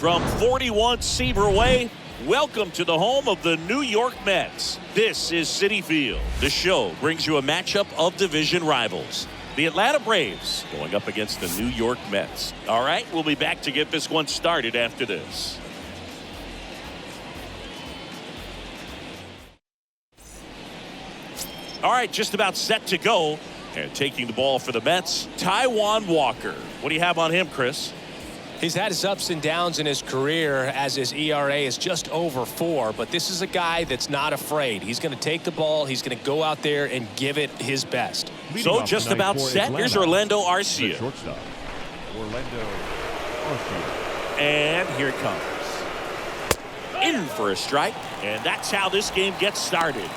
From 41 Seaver Way, welcome to the home of the New York Mets. This is Citi Field. The show brings you a matchup of division rivals. The Atlanta Braves going up against the New York Mets. All right, we'll be back to get this one started after this. All right, just about set to go. And taking the ball for the Mets, Taijuan Walker. What do you have on him, Chris? He's had his ups and downs in his career as his ERA is just over 4, but this is a guy that's not afraid. He's going to take the ball. He's going to go out there and give it his best. So just about set. Here's Orlando Arcia. Shortstop, Orlando Arcia. And here it comes. In for a strike. And that's how this game gets started.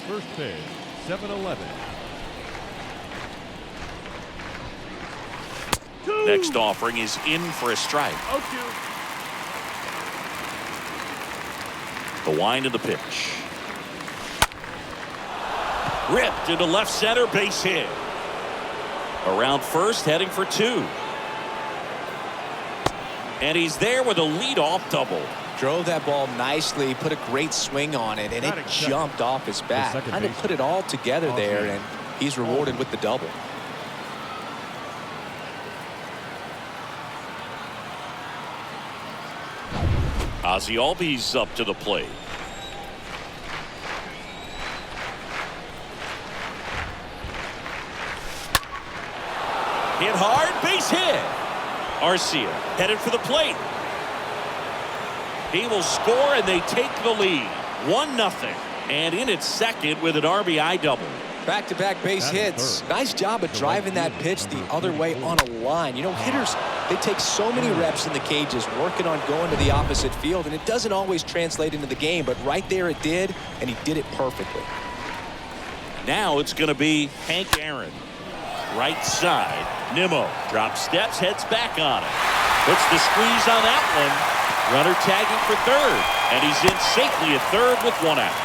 First pitch, 7-11. Next offering is in for a strike. The wind of the pitch. Ripped into left center, base hit. Around first, heading for 2. And he's there with a leadoff double. Drove that ball nicely, put a great swing on it, and it jumped off his bat. Kind of put it all together there, and he's rewarded with the double. Ozzie Albies up to the plate. Hit hard, base hit. Arcia headed for the plate. He will score, and they take the lead. 1-0. And in its second with an RBI double. Back-to-back base hits. Nice job of driving that pitch the other way on a line. You know, hitters, they take so many reps in the cages working on going to the opposite field, and it doesn't always translate into the game, but right there it did, and he did it perfectly. Now it's going to be Hank Aaron. Right side. Nimmo drops steps, heads back on it. Puts the squeeze on that one. Runner tagging for third, and he's in safely at third with 1 out.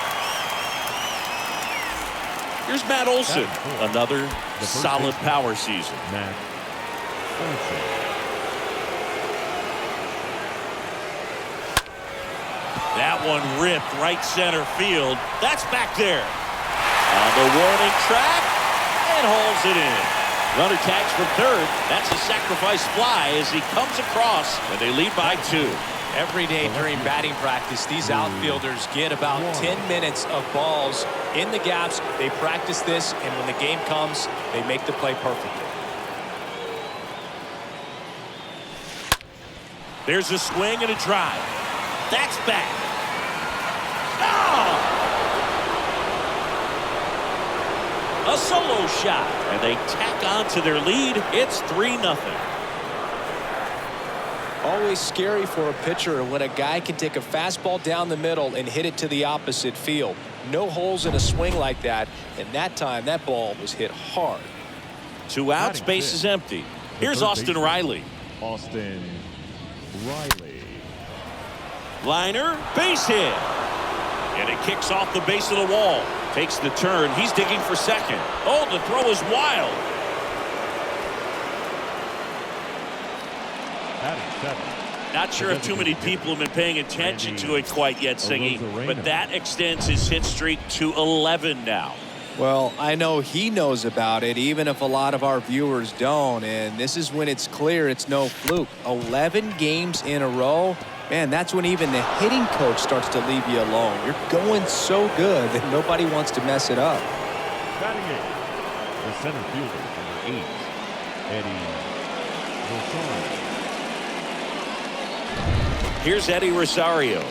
Here's Matt Olson, another solid power season. Matt Olson. That one ripped right center field. That's back there. On the warning track, and hauls it in. Runner tags for third. That's a sacrifice fly as he comes across, and they lead by 2. Every day during batting practice, these outfielders get about 10 minutes of balls in the gaps. They practice this, and when the game comes, they make the play perfectly. There's a swing and a drive. That's back. Oh! A solo shot, and they tack on to their lead. It's 3-0. Always scary for a pitcher when a guy can take a fastball down the middle and hit it to the opposite field. No holes in a swing like that, and that time that ball was hit hard. 2 outs, base is empty. Here's Austin Riley. Austin Riley. Liner, base hit. And it kicks off the base of the wall. Takes the turn. He's digging for second. Oh, the throw is wild. Not sure if too many people have been paying attention to it quite yet, Singy, but that extends his hit streak to 11 now. Well, I know he knows about it, even if a lot of our viewers don't, and this is when it's clear it's no fluke. 11 games in a row. Man, that's when even the hitting coach starts to leave you alone. You're going so good that nobody wants to mess it up. Batting 8, the center fielder, number 8, Eddie Rosario. Here's Eddie Rosario.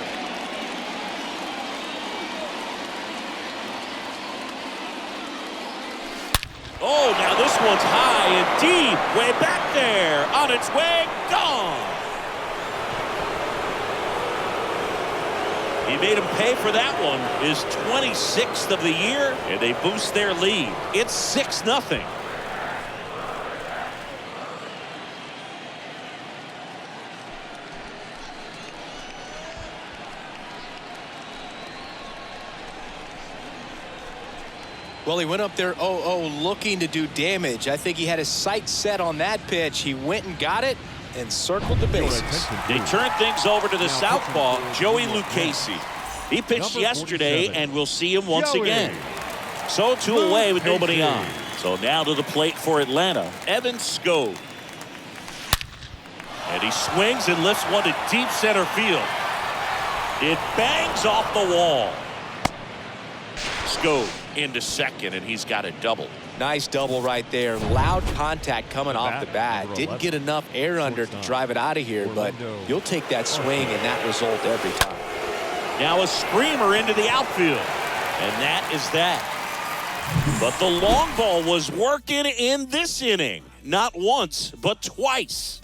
Oh, now this one's high and deep. Way back there. On its way. Gone. He made him pay for that one. His 26th of the year, and they boost their lead. It's 6-0. Well, he went up there 0-0 looking to do damage. I think he had his sights set on that pitch. He went and got it and circled the bases. They turn things over to the southpaw, Joey Lucchesi. He pitched yesterday, and we'll see him once again. So 2 away with nobody on. So now to the plate for Atlanta, Evan Skog. And he swings and lifts one to deep center field. It bangs off the wall. Skog into second, and he's got a double. Nice double right there. Loud contact coming off the bat. Didn't get enough air under to drive it out of here, but you'll take that swing and that result every time. Now a screamer into the outfield. And that is that. But the long ball was working in this inning. Not once, but twice.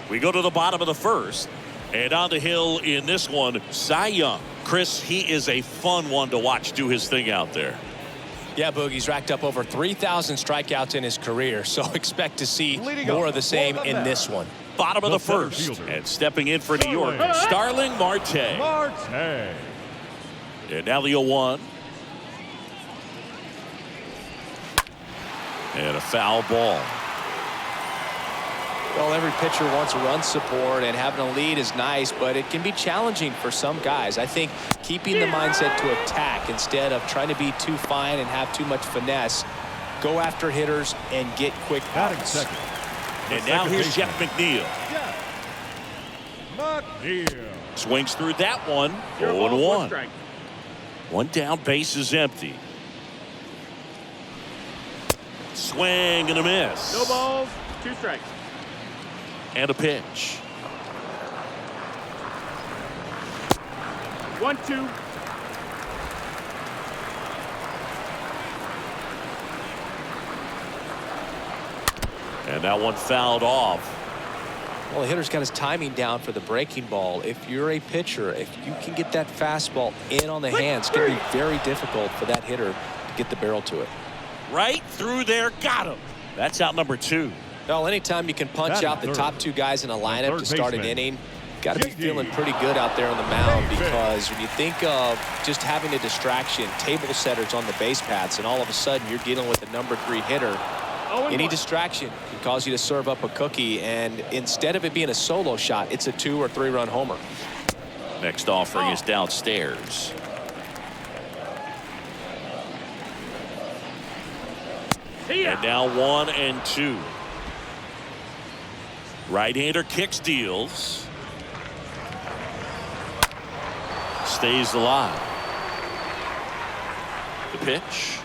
We go to the bottom of the first. And on the hill in this one, Cy Young. Chris, he is a fun one to watch do his thing out there. Yeah, Boogie's racked up over 3,000 strikeouts in his career, so expect to see more of the same in this one. Bottom of the first. And stepping in for New York, Starling Marte. And now the 0-1. And a foul ball. Well, every pitcher wants run support, and having a lead is nice, but it can be challenging for some guys. I think keeping the mindset to attack instead of trying to be too fine and have too much finesse, go after hitters and get quick outs. And now here's Jeff McNeil. Swings through that one. 0-1. One down, base is empty. Swing and a miss. No balls, 2 strikes. And a pitch. 1-2. And that one fouled off. Well, the hitter's got his timing down for the breaking ball. If you're a pitcher, if you can get that fastball in on the hands, it's going to be very difficult for that hitter to get the barrel to it. Right through there, got him. That's out number 2. Well, anytime you can punch out the top 2 guys in a lineup to start an inning, got to be feeling pretty good out there on the mound, because when you think of just having a distraction, table setters on the base paths, and all of a sudden you're dealing with a number 3 hitter, any distraction can cause you to serve up a cookie, and instead of it being a solo shot, it's a 2 or 3 run homer. Next offering is downstairs. And now 1-2. Right-hander kicks, deals. Stays alive. The pitch.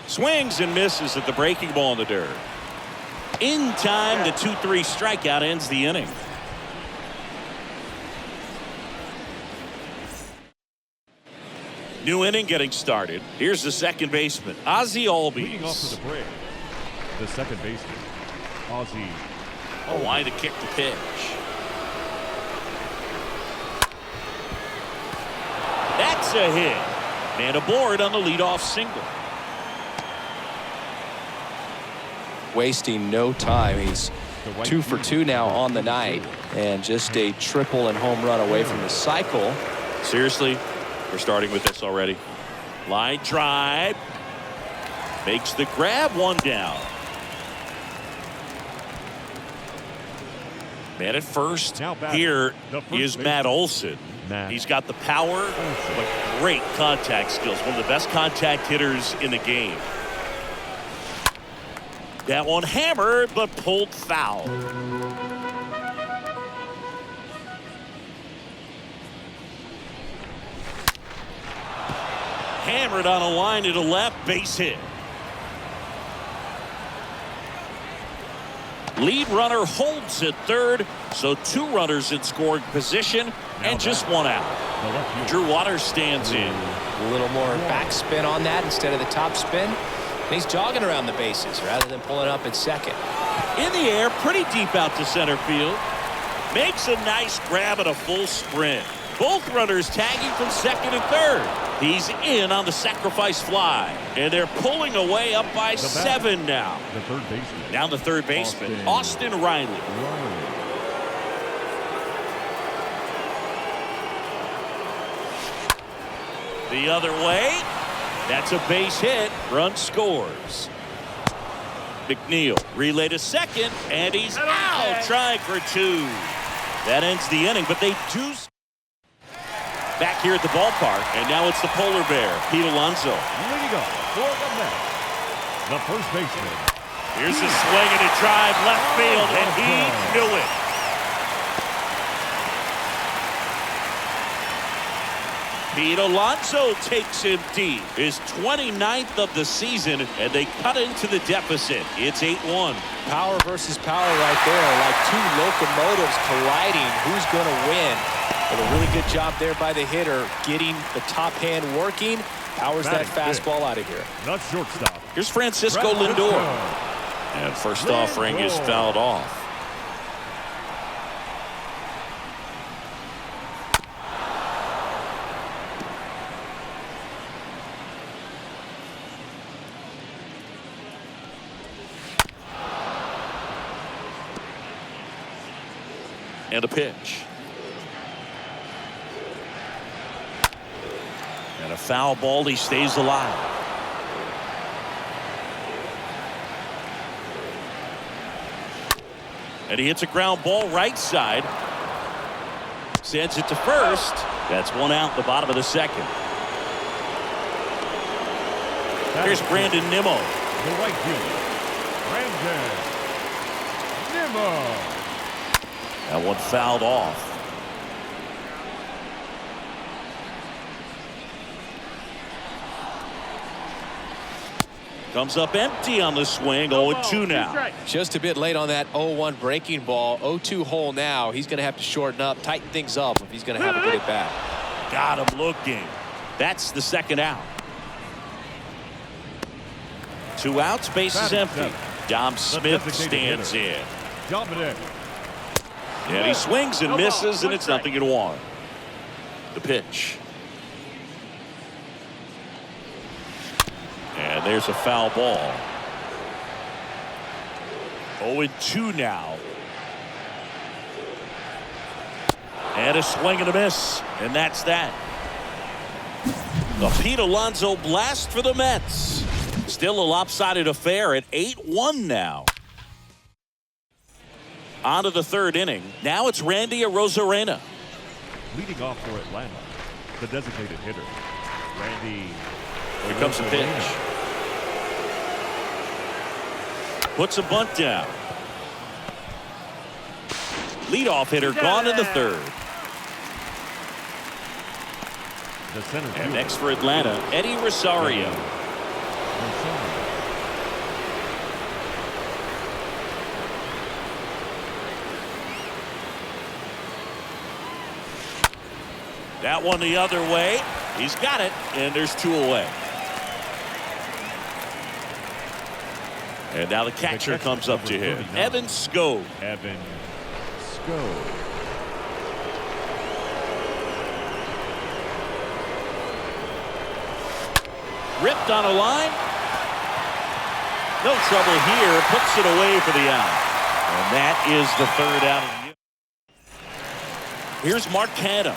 Swings and misses at the breaking ball in the dirt. In time, the 2-3 strikeout ends the inning. New inning getting started. Here's the second baseman, Ozzie Leading off Albies. for the break, the second baseman, Ozzie. A line to kick the pitch. That's a hit. Man aboard on the leadoff single. Wasting no time. He's 2 for 2 now on the night, and just a triple and home run away from the cycle. Seriously, we're starting with this already. Line drive. Makes the grab, 1 down. Man at first. Here is Matt Olson. He's got the power, but great contact skills. One of the best contact hitters in the game. That one hammered, but pulled foul. Hammered on a line to the left, base hit. Lead runner holds at third, so 2 runners in scoring position and just 1 out. Drew Waters stands in. A little more backspin on that instead of the top spin. And he's jogging around the bases rather than pulling up at second. In the air, pretty deep out to center field. Makes a nice grab at a full sprint. Both runners tagging from second and third. He's in on the sacrifice fly. And they're pulling away up by 7 now. The third baseman. Now the third baseman, Austin Riley. The other way. That's a base hit. Run scores. McNeil relay to second, and he's out. Trying for two. That ends the inning, but they do. Back here at the ballpark, and now it's the polar bear, Pete Alonso. Leading up for the Mets, the first baseman. Here's a swing and a drive left field, and he knew it. Pete Alonso takes him deep. His 29th of the season, and they cut into the deficit. It's 8-1. Power versus power right there, like two locomotives colliding. Who's going to win? But a really good job there by the hitter, getting the top hand working. Powers that fastball out of here. Not shortstop. Here's Francisco Lindor. And first offering is fouled off. And a pitch. And a foul ball. He stays alive. And he hits a ground ball right side. Sends it to first. That's one out, the bottom of the second. Here's Brandon Nimmo. The right fielder, Brandon Nimmo. That one fouled off. Comes up empty on the swing. 0-2 now. Just a bit late on that 0-1 breaking ball. 0-2 hole now. He's going to have to shorten up, tighten things up if he's going to have a good at bat. Got him looking. That's the second out. 2 outs, base is empty. Dom Smith stands in. Dominic. And he swings and misses, and it's 0-1. The pitch. And there's a foul ball. 0-2 now. And a swing and a miss. And that's that. The Pete Alonso blast for the Mets. Still a lopsided affair at 8-1 now. On to the third inning. Now it's Randy Arozarena. Leading off for Atlanta, the designated hitter, Randy. Here comes the pitch. Puts a bunt down. Leadoff hitter gone in the third. The center And fielder, next for Atlanta, Eddie Rosario. That one the other way. He's got it, and there's 2 away. And now the catcher comes up to him. Evan Skog. Evan Skog. Ripped on a line. No trouble here. Puts it away for the out. And that is the third out of the year. Here's Mark Canha.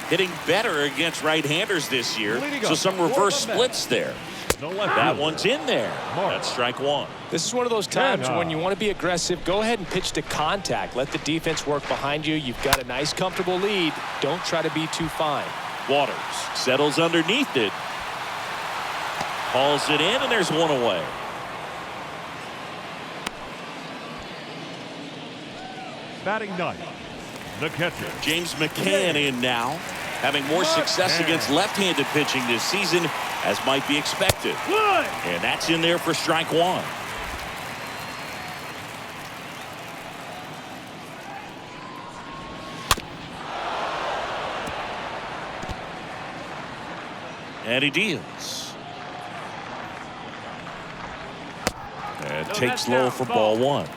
Hitting better against right-handers this year. So some reverse splits there. That one's in there. That's strike one. This is one of those times when you want to be aggressive. Go ahead and pitch to contact. Let the defense work behind you. You've got a nice, comfortable lead. Don't try to be too fine. Waters settles underneath it. Hauls it in, and there's one away. Batting ninth, the catcher, James McCann in now. Having more success against left-handed pitching this season, as might be expected. And that's in there for strike one. And he deals. And takes low for ball one.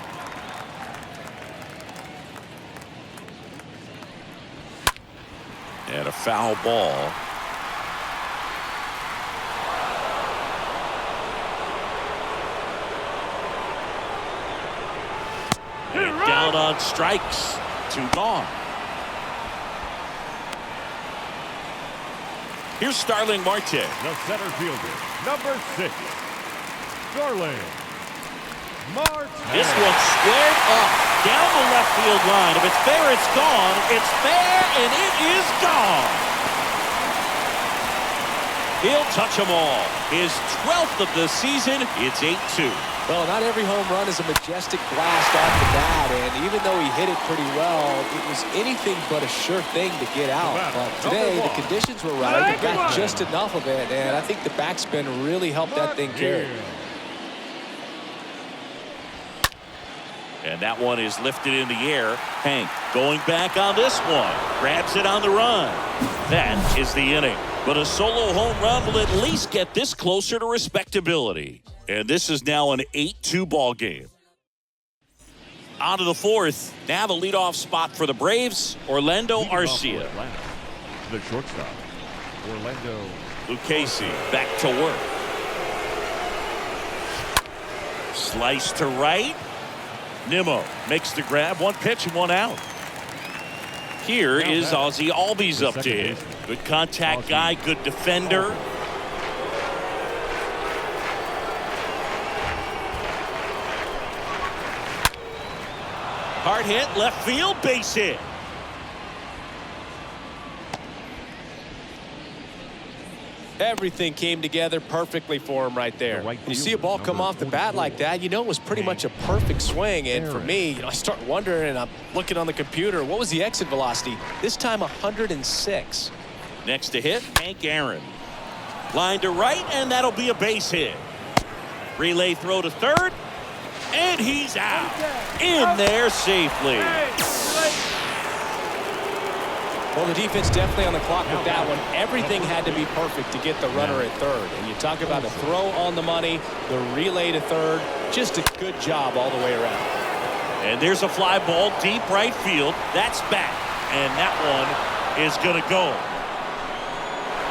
And a foul ball. And down on strikes. 2 gone. Here's Starling Marte. The center fielder, number 6, Starling Marte. This one squared up down the left field line. If it's fair, it's gone. It's fair, and it is gone. He'll touch them all. His 12th of the season. It's 8-2. Well, not every home run is a majestic blast off the bat, and even though he hit it pretty well, it was anything but a sure thing to get out. But today, the conditions were right. He got just enough of it, and I think the backspin really helped that thing carry. And that one is lifted in the air. Hank going back on this one. Grabs it on the run. That is the inning. But a solo home run will at least get this closer to respectability. And this is now an 8-2 ball game. On to the fourth. Now the leadoff spot for the Braves, Orlando Arcia. The shortstop, Orlando Lucchesi back to work. Slice to right. Nimmo makes the grab. One pitch and one out. Here is Ozzie Albies up to him. Good contact guy, good defender. Hard hit, left field, base hit. Everything came together perfectly for him right there. You see a ball come off the bat like that, you know it was pretty much a perfect swing. And for me, I start wondering, and I'm looking on the computer, what was the exit velocity? This time 106. Next to hit, Hank Aaron. Line to right, and that'll be a base hit. Relay throw to third, and he's out. In there safely. Well, the defense definitely on the clock with that one. Everything had to be perfect to get the runner at third. And you talk about a throw on the money, the relay to third, just a good job all the way around. And there's a fly ball deep right field. That's back, and that one is going to go.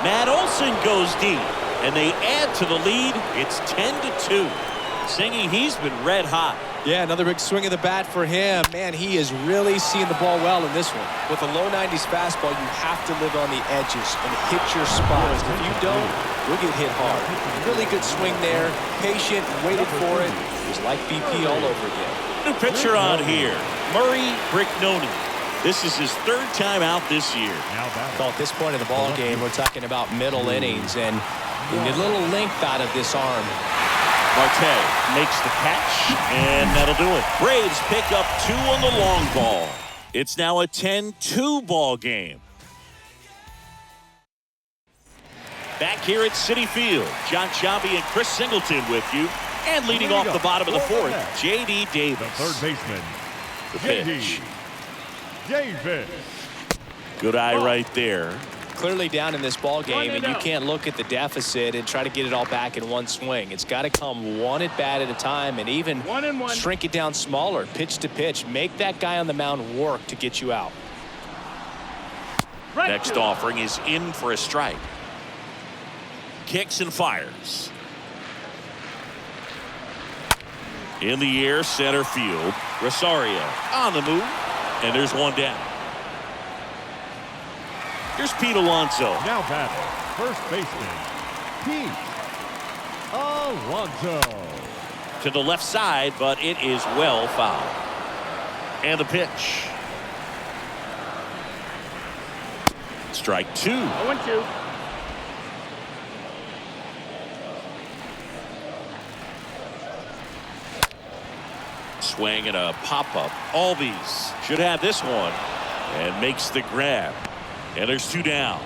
Matt Olson goes deep, and they add to the lead. It's 10-2. Singy, he's been red hot. Yeah, another big swing of the bat for him. Man, he is really seeing the ball well in this one. With a low 90s fastball, you have to live on the edges and hit your spots. If you don't, you'll get hit hard. Really good swing there. Patient, waited for it. It was like BP all over again. New pitcher on here, Murray Brignoni. This is his third time out this year. Well, at this point in the ball game, we're talking about middle innings, and you need a little length out of this arm. Marte makes the catch, and that'll do it. Braves pick up 2 on the long ball. It's now a 10-2 ball game. Back here at Citi Field, John Sciambi and Chris Singleton with you. And leading off the bottom of the fourth, J.D. Davis. The third baseman, The pitch. Davis. Good eye right there. Clearly down in this ball game, and you can't look at the deficit and try to get it all back in one swing. It's got to come one at bat at a time, and even shrink it down smaller, pitch to pitch. Make that guy on the mound work to get you out. Next offering is in for a strike. Kicks and fires. In the air, center field. Rosario on the move, and there's one down. Here's Pete Alonso. Now batting, first baseman, Pete Alonso. To the left side, but it is well fouled. And the pitch. Strike 2. 0-2. Swing and a pop-up. Albies should have this one and makes the grab. And there's 2 down.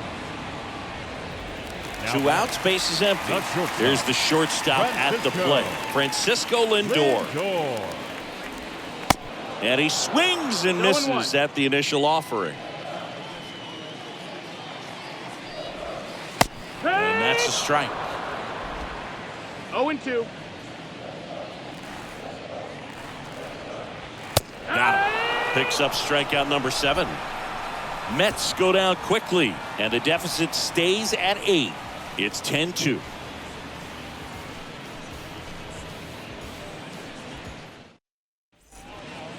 Now 2 outs, base is empty. There's the shortstop at the plate, Francisco Lindor. And he swings and misses at the initial offering. And that's a strike. 0-2. Got him. Picks up strikeout number 7. Mets go down quickly, and the deficit stays at 8. It's 10-2.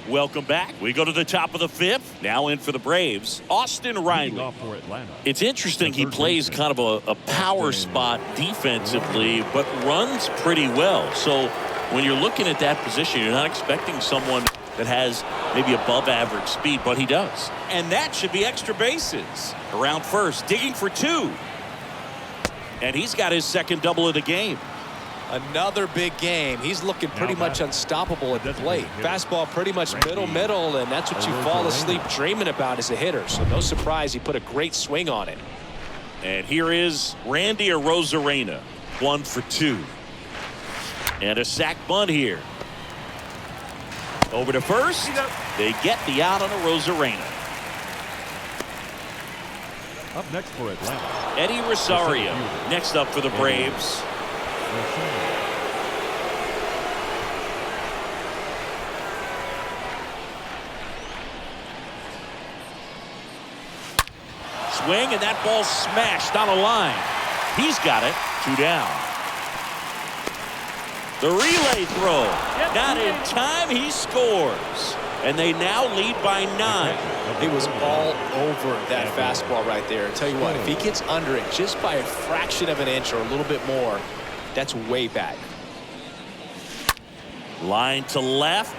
Welcome back. We go to the top of the fifth. Now in for the Braves, Austin Leading Riley. off for Atlanta. It's interesting. He plays kind of a power spot defensively, but runs pretty well. So when you're looking at that position, you're not expecting someone that has maybe above average speed, but he does. And that should be extra bases. Around first, digging for two. And he's got his second double of the game. Another big game. He's looking pretty much unstoppable at the plate. Fastball pretty much middle, and that's what you fall asleep dreaming about as a hitter. So no surprise he put a great swing on it. And here is Randy Arozarena, 1 for 2. And a sac bunt here. Over to first. They get the out on Arozarena. Up next for Atlanta. Eddie Rosario next up for the Braves. Swing, and that ball smashed on a line. He's got it. 2 down. The relay throw. Not in time. He scores. And they now lead by 9. He was all over that fastball right there. I'll tell you what, if he gets under it just by a fraction of an inch or a little bit more, that's way back. Line to left.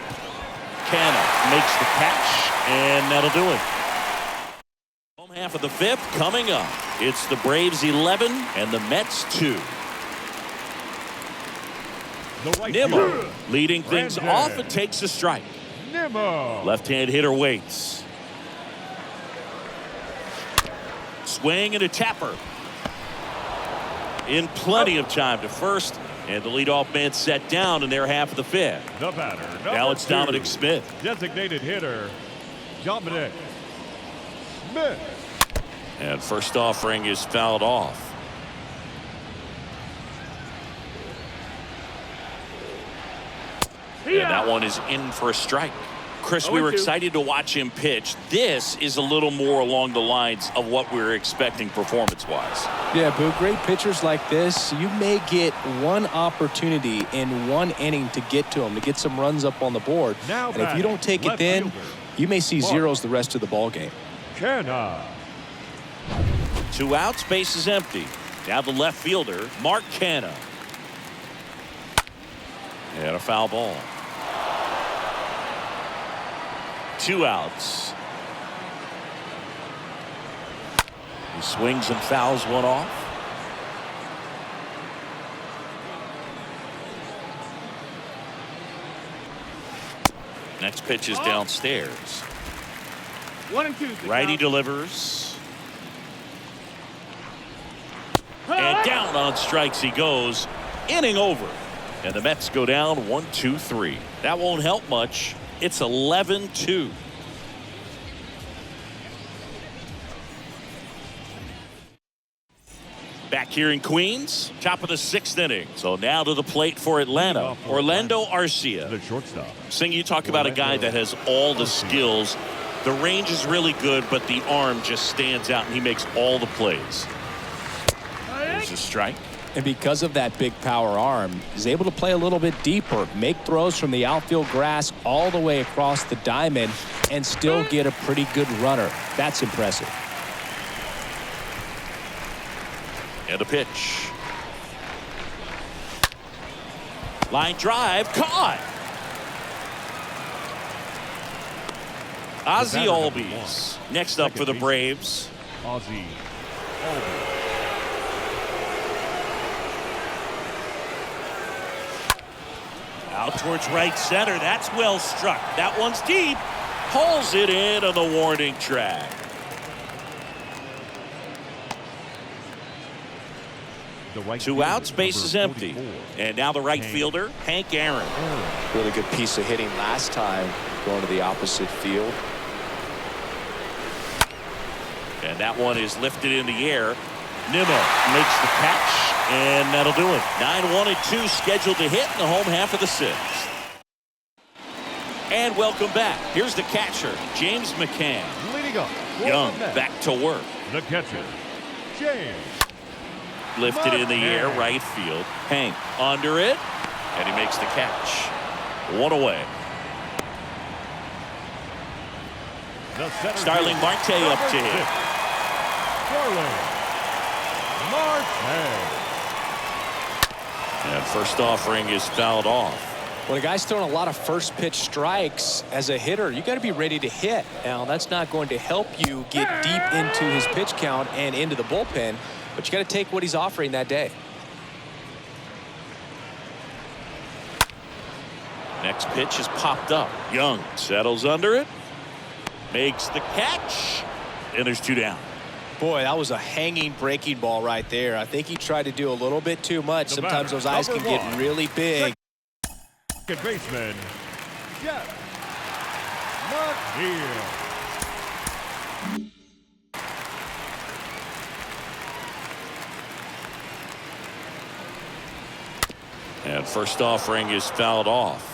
Canna makes the catch, and that'll do it. Home half of the fifth coming up. It's the Braves 11 and the Mets 2. Nimmo leading things off and takes a strike. Nimmo. Left-hand hitter waits. Swing and a tapper. In plenty of time to first, and the leadoff man set down in their half of the fifth. The batter. Now it's Dominic Smith. Designated hitter, Dominic Smith. And first offering is fouled off. And that one is in for a strike. Chris, we were excited to watch him pitch. This is a little more along the lines of what we were expecting performance-wise. Yeah, Boo, great pitchers like this, you may get one opportunity in one inning to get to them, to get some runs up on the board. Now and if you don't take it then, you may see zeros the rest of the ball game. Canna. 2 outs, base is empty. Now the left fielder, Mark Canna. And a foul ball. 2 outs. He swings and fouls one off. Next pitch is downstairs. 1 and 2. Righty delivers. And down on strikes he goes. Inning over. And the Mets go down 1-2-3. That won't help much. It's 11-2. Back here in Queens, top of the 6th inning. So now to the plate for Atlanta, Orlando Arcia. The shortstop. Sing, you talk about a guy that has all the skills. The range is really good, but the arm just stands out, and he makes all the plays. There's a strike. And because of that big power arm, he's able to play a little bit deeper, make throws from the outfield grass all the way across the diamond, and still get a pretty good runner. That's impressive. And a pitch. Line drive, caught. Ozzie Albies next up for the Braves. Ozzie Albies. Out towards right center. That's well struck. That one's deep. Pulls it in on the warning track. Two outs, base is empty. And now the right fielder, Hank Aaron. Really good piece of hitting last time, going to the opposite field. And that one is lifted in the air. Nimmo makes the catch, and that'll do it. 9-1-2 scheduled to hit in the home half of the 6th. And welcome back. Here's the catcher, James McCann. Leading up. Young back to work. The catcher, James. Lifted in the air, right field. Hank under it, and he makes the catch. One away. The center Starling fielder, Marte up to number hit. 6, Starling Marte. And first offering is fouled off. When a guy's throwing a lot of first pitch strikes as a hitter, you got to be ready to hit. Now, that's not going to help you get deep into his pitch count and into the bullpen, but you got to take what he's offering that day. Next pitch is popped up. Young settles under it, makes the catch, and there's 2 down. Boy, that was a hanging breaking ball right there. I think he tried to do a little bit too much. The Sometimes batter, those eyes can number get 1. really big. Second baseman, Jeff McNeil. And first offering is fouled off.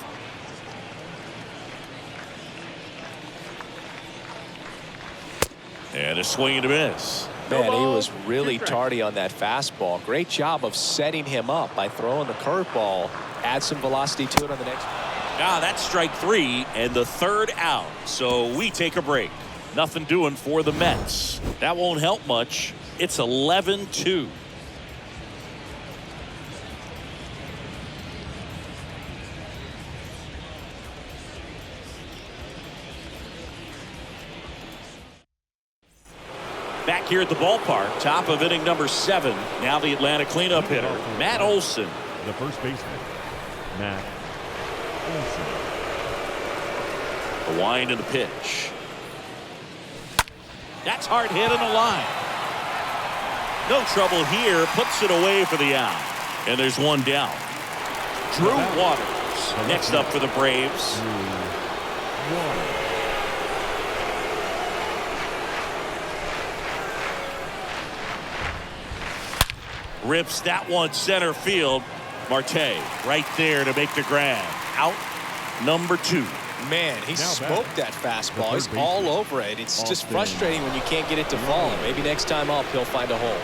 And a swing and a miss. Man, he was really tardy on that fastball. Great job of setting him up by throwing the curveball. Add some velocity to it on the next. That's strike 3 and the 3rd out. So we take a break. Nothing doing for the Mets. That won't help much. It's 11-2. Back here at the ballpark, top of inning number 7. Now the Atlanta cleanup hitter, Matt Olson. The first baseman, Matt Olson. The wind and the pitch. That's hard hit in the line. No trouble here. Puts it away for the out. And there's 1 down. Drew Waters next up for the Braves. Rips that one center field. Marte right there to make the grab. Out number 2. Man, he smoked that fastball. He's all over it. It's just frustrating when you can't get it to fall. Maybe next time up he'll find a hole.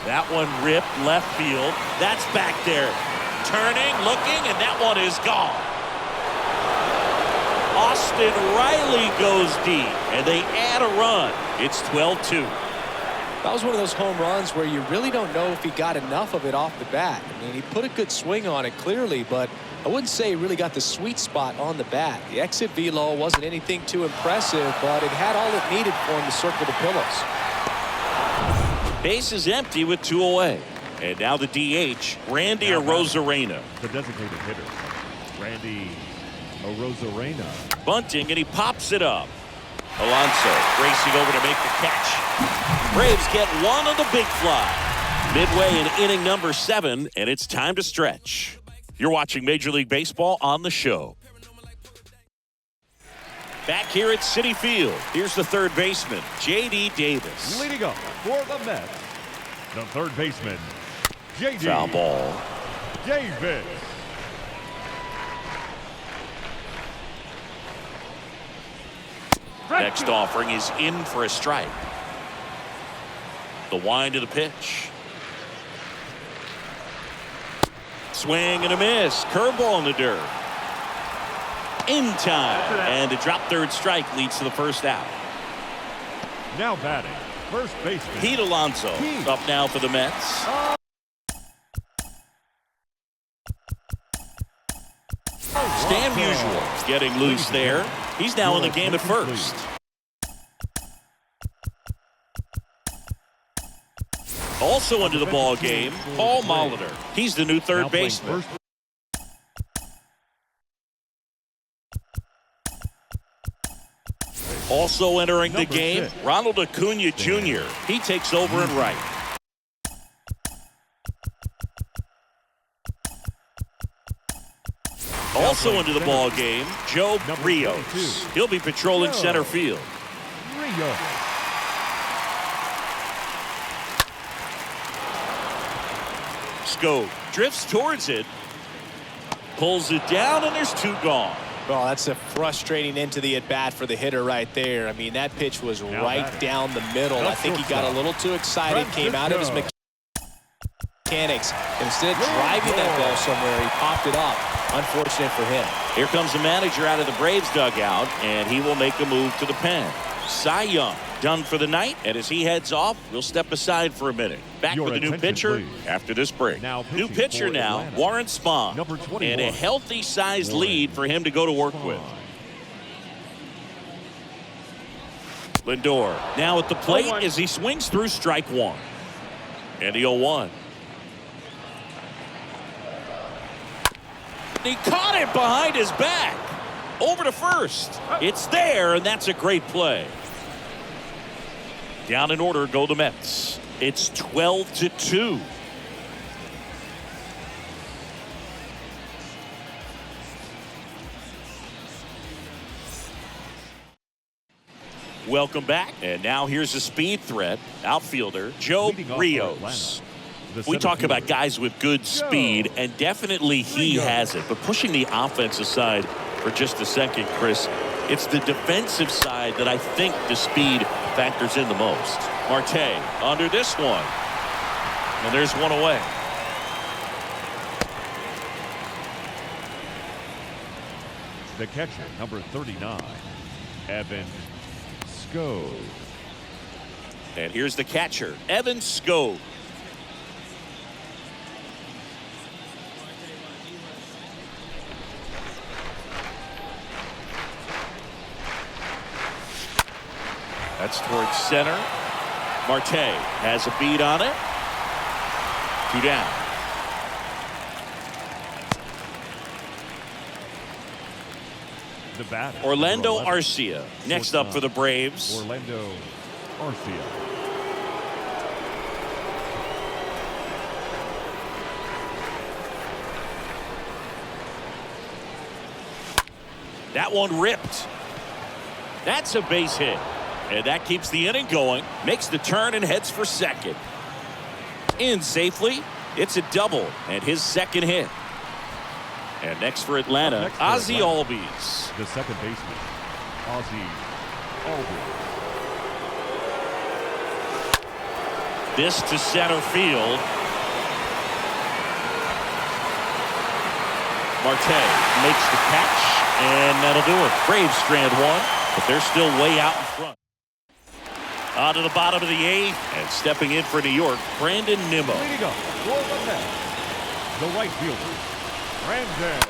That one ripped left field. That's back there. Turning, looking, and that one is gone. Austin Riley goes deep, and they add a run. It's 12-2. That was one of those home runs where you really don't know if he got enough of it off the bat. I mean, he put a good swing on it clearly, but I wouldn't say he really got the sweet spot on the bat. The exit velo wasn't anything too impressive, but it had all it needed for him to circle the pillows. Base is empty with 2 away. And now the DH, Randy Arozarena. The designated hitter, Randy Arozarena. Bunting, and he pops it up. Alonso racing over to make the catch. Braves get 1 on the big fly. Midway in inning number 7, and it's time to stretch. You're watching Major League Baseball on the show. Back here at Citi Field, here's the third baseman, J.D. Davis. Leading up for the Mets, the third baseman, J.D. Foul ball. Davis. Next offering is in for a strike. The wind of the pitch. Swing and a miss. Curveball in the dirt. In time. And a drop third strike leads to the first out. Now batting, first baseman, Pete Alonso Pete. up now for the Mets. Stan Musial getting loose there. He's now in the game at first. Also into the ball game, Paul Molitor. He's the new third baseman. Also entering the game, Ronald Acuna Jr. He takes over in right. Also into the ball game, Joe Rios. He'll be patrolling center field. Rios. Schoop drifts towards it, pulls it down, and there's 2 gone. Well, that's a frustrating end to the at-bat for the hitter right there. I mean, that pitch was right down the middle. I think he got a little too excited, came out of his mechanics. Instead of driving that ball somewhere, he popped it up. Unfortunate for him. Here comes the manager out of the Braves dugout, and he will make a move to the pen. Cy Young done for the night, and as he heads off, we'll step aside for a minute. Back Your with a new attention, pitcher please. after this break. Now New pitching pitcher for now, Atlanta. Warren Spahn, Number 21. and a healthy-sized Warren lead for him to go to work with. Lindor now at the plate 0-1. as he swings through strike one. And the 0-1. He caught it behind his back. Over to first. It's there, and that's a great play. Down in order go the Mets. It's 12-2. Welcome back. And now here's a speed threat. Outfielder Joe Leading off for Rios. Atlanta, We the talk center about fielder. guys with good speed, and definitely he has it. But pushing the offense aside for just a second, Chris, it's the defensive side that I think the speed factors in the most. Marte under this one. And there's one away. The catcher, number 39, Evan Skov. And here's the catcher, Evan Skov. That's towards center. Marte has a beat on it. 2 down. The batter, Orlando number 11, Arcia next up for the Braves. Orlando Arcia. That one ripped. That's a base hit. And that keeps the inning going. Makes the turn and heads for second. In safely. It's a double and his second hit. And next for Atlanta, Next for Ozzie Atlanta. Albies. The second baseman, Ozzie Albies. This to center field. Marte makes the catch, and that'll do it. Braves strand one, but they're still way out in front. On to the bottom of the 8th, and stepping in for New York, Brandon Nimmo. Leading up for the Mets, the right fielder, Brandon.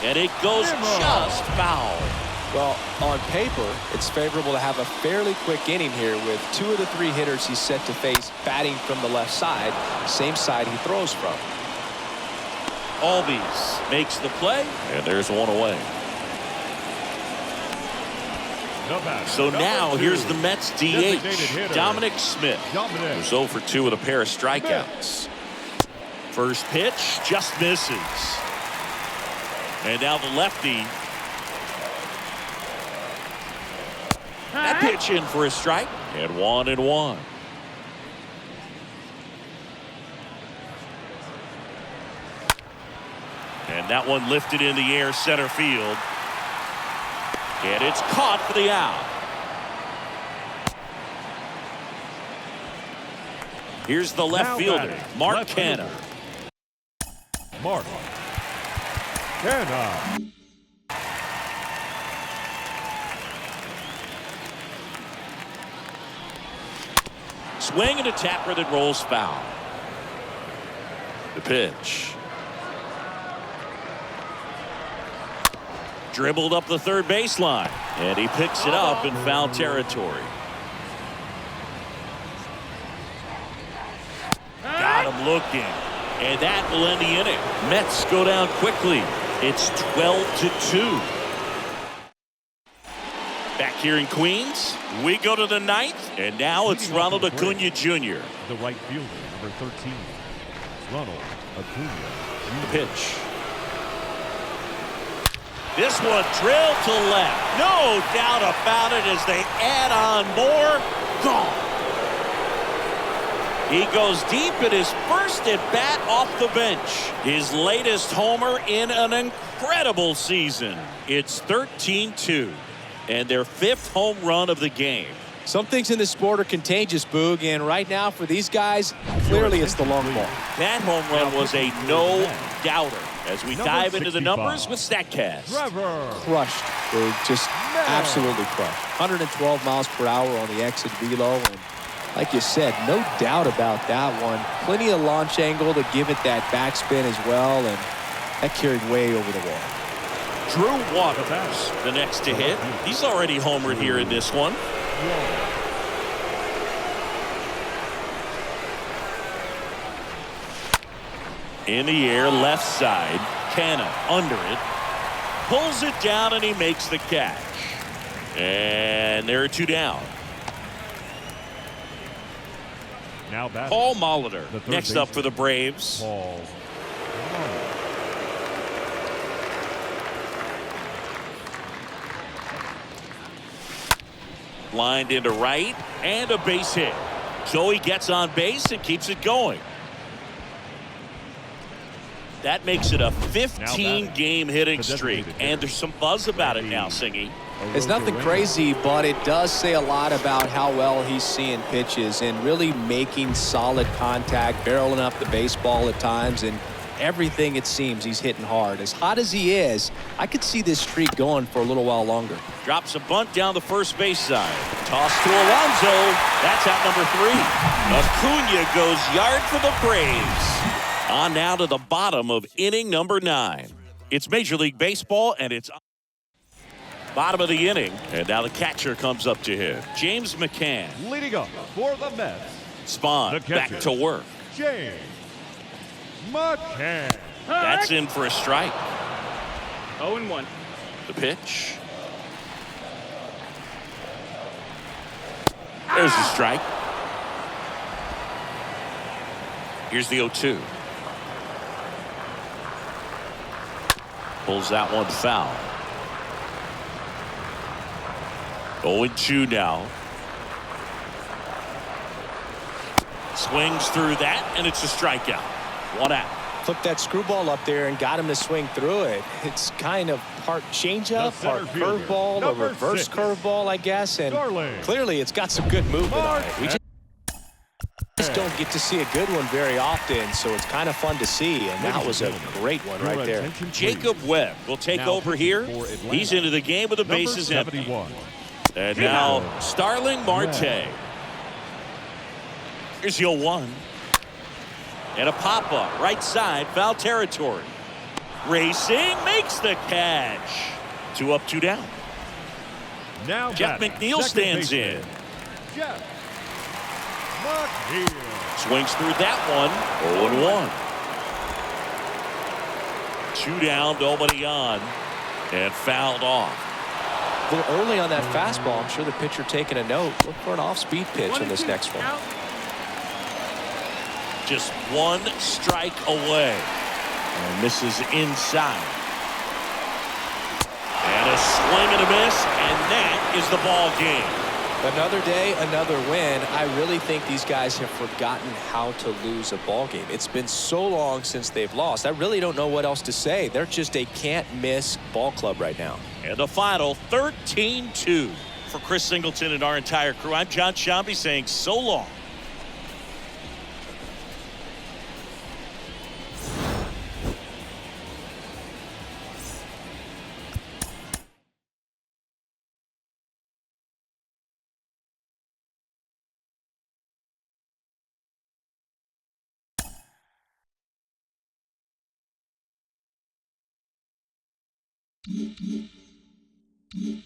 And it goes Nimmo. just foul. Well, on paper, it's favorable to have a fairly quick inning here with 2 of the 3 hitters he's set to face batting from the left side, same side he throws from. Albies makes the play, and there's one away. The batter, So number now 2, here's the Mets designated DH, hitter, Dominic Smith. Dominic Who's 0 for 2 with a pair of strikeouts. First pitch just misses. And now the lefty. That pitch in for a strike. And 1-1. And that one lifted in the air center field. And it's caught for the out. Here's the left Now fielder, batting, Mark left Canha. fielder, Mark Canha. Swing and a tapper that rolls foul. The pitch. Dribbled up the third baseline, and he picks it up in foul territory. Got him looking, and that will end the inning. Mets go down quickly. It's 12-2. Back here in Queens, we go to the 9th, and now it's Leading off Ronald for the Acuna Jr. The right fielder, number 13, Ronald Acuna. The pitch. This one drilled to left. No doubt about it as they add on more. Gone. He goes deep in his first at bat off the bench. His latest homer in an incredible season. It's 13-2 and their 5th home run of the game. Some things in this sport are contagious, Boog, and right now for these guys, clearly it's the long ball. That home run was a no-doubter as we dive into the 65. numbers with StatCast. Trevor. Crushed, Boog, just absolutely crushed. 112 miles per hour on the exit velo, and like you said, no doubt about that one. Plenty of launch angle to give it that backspin as well, and that carried way over the wall. Drew Waters, the next to hit. He's already homered here in this one. In the air, left side. Canna under it. Pulls it down, and he makes the catch. And there are 2 down. Now batting. Paul Molitor The third next up baseman. for the Braves. Paul. Lined into right, and a base hit. So he gets on base and keeps it going. That makes it a 15-game hitting streak, and there's some buzz about it now, Singy. It's nothing crazy, but it does say a lot about how well he's seeing pitches and really making solid contact, barreling up the baseball at times, and everything it seems he's hitting hard. As hot as he is, I could see this streak going for a little while longer. Drops a bunt down the first base side. Toss to Alonso. That's out number 3. Acuna goes yard for the Braves. On now to the bottom of inning number 9. It's Major League Baseball, and it's bottom of the inning. And now the catcher comes up to him. James McCann. Leading up for the Mets, Spawn The catcher. back to work. James McCann. That's in for a strike. 0-1. The pitch. There's the strike. Here's the 0-2. Pulls that one foul. 0-2 now. Swings through that, and it's a strikeout. 1 out. Flipped that screwball up there and got him to swing through it. It's kind of part changeup, The part center fielder, curveball, a number reverse 6. curveball, I guess, and Starling. clearly it's got some good movement on it. We just don't get to see a good one very often, so it's kind of fun to see, and that was a great one right there. Jacob Webb will take Now over here. for Atlanta. He's into the game with the Number bases empty. 71. And now Starling Marte. Here's the 0-1. And a pop-up, right side, foul territory. Racing, makes the catch. 2 up, 2 down. Now Jeff batting, McNeil second stands baseman, in. Jeff McNeil. Swings through that one. 0-1. 2 down, nobody on. And fouled off. A little early on that fastball. I'm sure the pitcher taking a note. Look for an off-speed pitch in this next one. Out. Just 1 strike away. And this is inside. And a swing and a miss, and that is the ball game. Another day, another win. I really think these guys have forgotten how to lose a ball game. It's been so long since they've lost. I really don't know what else to say. They're just a can't-miss ball club right now. And the final 13-2 for Chris Singleton and our entire crew. I'm John Shambi saying so long. Mm-hmm.